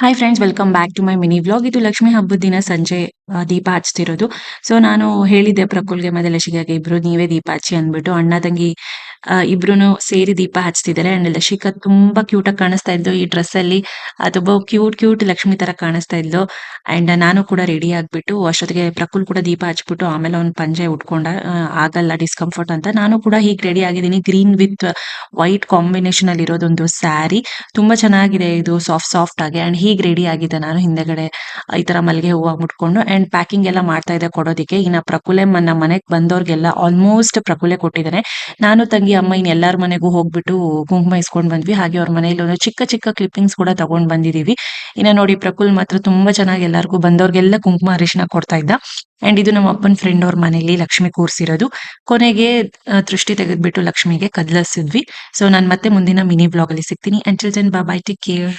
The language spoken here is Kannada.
Hi friends, welcome back to my mini vlog. ಇದು ಲಕ್ಷ್ಮಿ ಹಬ್ಬದ ದಿನ ಸಂಜೆ ದೀಪ ಹಚ್ತಿರೋದು. ಸೊ ನಾನು ಹೇಳಿದ್ದೆ ಪ್ರಕುಲ್ಗೆ ಮತ್ತೆ ಲಶಿಕಾಗೆ, ಇಬ್ರು ನೀವೇ ದೀಪ ಹಚ್ಚಿ ಅಂದ್ಬಿಟ್ಟು. ಅಣ್ಣ ತಂಗಿ ಇಬ್ರುನು ಸೇರಿ ದೀಪ ಹಚ್ತಿದ್ದಾರೆ. ಅಂಡ್ ಲಶಿಕಾ ತುಂಬಾ ಕ್ಯೂಟ್ ಆಗಿ ಕಾಣಿಸ್ತಾ ಇದ್ಲು ಈ ಡ್ರೆಸ್ ಅಲ್ಲಿ. ತುಂಬಾ ಕ್ಯೂಟ್ ಕ್ಯೂಟ್ ಲಕ್ಷ್ಮಿ ತರ ಕಾಣಿಸ್ತಾ ಇದ್ಲು. ಅಂಡ್ ನಾನು ಕೂಡ ರೆಡಿ ಆಗ್ಬಿಟ್ಟು ಅಷ್ಟೊತ್ತಿಗೆ ಪ್ರಕುಲ್ ಕೂಡ ದೀಪ ಹಚ್ಬಿಟ್ಟು ಆಮೇಲೆ ಅವ್ನ್ ಪಂಜೆ ಉಟ್ಕೊಂಡ. ಆಗಲ್ಲ ಡಿಸ್ಕಂಫರ್ಟ್ ಅಂತ ನಾನು ಕೂಡ ಹೀಗೆ ರೆಡಿ ಆಗಿದ್ದೀನಿ. ಗ್ರೀನ್ ವಿತ್ ವೈಟ್ ಕಾಂಬಿನೇಷನ್ ಅಲ್ಲಿ ಇರೋದೊಂದು ಸ್ಯಾರಿ. ತುಂಬಾ ಚೆನ್ನಾಗಿದೆ ಇದು, ಸಾಫ್ಟ್ ಸಾಫ್ಟ್ ಆಗಿ. ಅಂಡ್ ಹೀಗೆ ರೆಡಿ ಆಗಿದೆ ನಾನು ಹಿಂದೆಗಡೆ ಈ ತರ ಮಲ್ಲಿಗೆ ಹೂವ ಮುಟ್ಕೊಂಡು. ಅಂಡ್ ಪ್ಯಾಕಿಂಗ್ ಎಲ್ಲ ಮಾಡ್ತಾ ಇದೆ ಕೊಡೋದಿಕ್ಕೆ. ಇನ್ನ ಪ್ರಕುಲೆ ನಮ್ಮ ಮನೆಗ್ ಬಂದವ್ರಿಗೆಲ್ಲ ಆಲ್ಮೋಸ್ಟ್ ಪ್ರಕುಲೆ ಕೊಟ್ಟಿದ್ದಾನೆ. ನಾನು ತಂಗಿ ಅಮ್ಮ ಇನ್ ಎಲ್ಲಾರ ಮನೆಗೂ ಹೋಗ್ಬಿಟ್ಟು ಕುಂಕುಮ ಇಸ್ಕೊಂಡ್ ಬಂದ್ವಿ. ಹಾಗೆ ಅವ್ರ ಮನೇಲಿ ಒಂದು ಚಿಕ್ಕ ಚಿಕ್ಕ ಕ್ಲಿಪ್ಪಿಂಗ್ಸ್ ಕೂಡ ತಗೊಂಡ್ ಬಂದಿದೀವಿ. ಇನ್ನ ನೋಡಿ, ಪ್ರಕುಲ್ ಮಾತ್ರ ತುಂಬಾ ಚೆನ್ನಾಗಿ ಎಲ್ಲಾರ್ಗೂ ಬಂದವ್ರಿಗೆಲ್ಲ ಕುಂಕುಮ ಅರಿಶಿನ ಕೊಡ್ತಾ ಇದ್ದ. ಅಂಡ್ ಇದು ನಮ್ಮ ಅಪ್ಪನ ಫ್ರೆಂಡ್ ಅವ್ರ ಮನೇಲಿ ಲಕ್ಷ್ಮಿ ಕೂರ್ಸಿರೋದು. ಕೊನೆಗೆ ದೃಷ್ಟಿ ತೆಗೆದ್ಬಿಟ್ಟು ಲಕ್ಷ್ಮಿಗೆ ಕದ್ಲಸಿದ್ವಿ. ಸೊ ನಾನು ಮತ್ತೆ ಮುಂದಿನ ಮಿನಿ ಬ್ಲಾಗ್ ಅಲ್ಲಿ ಸಿಗ್ತೀನಿ. Until then bye bye, take care.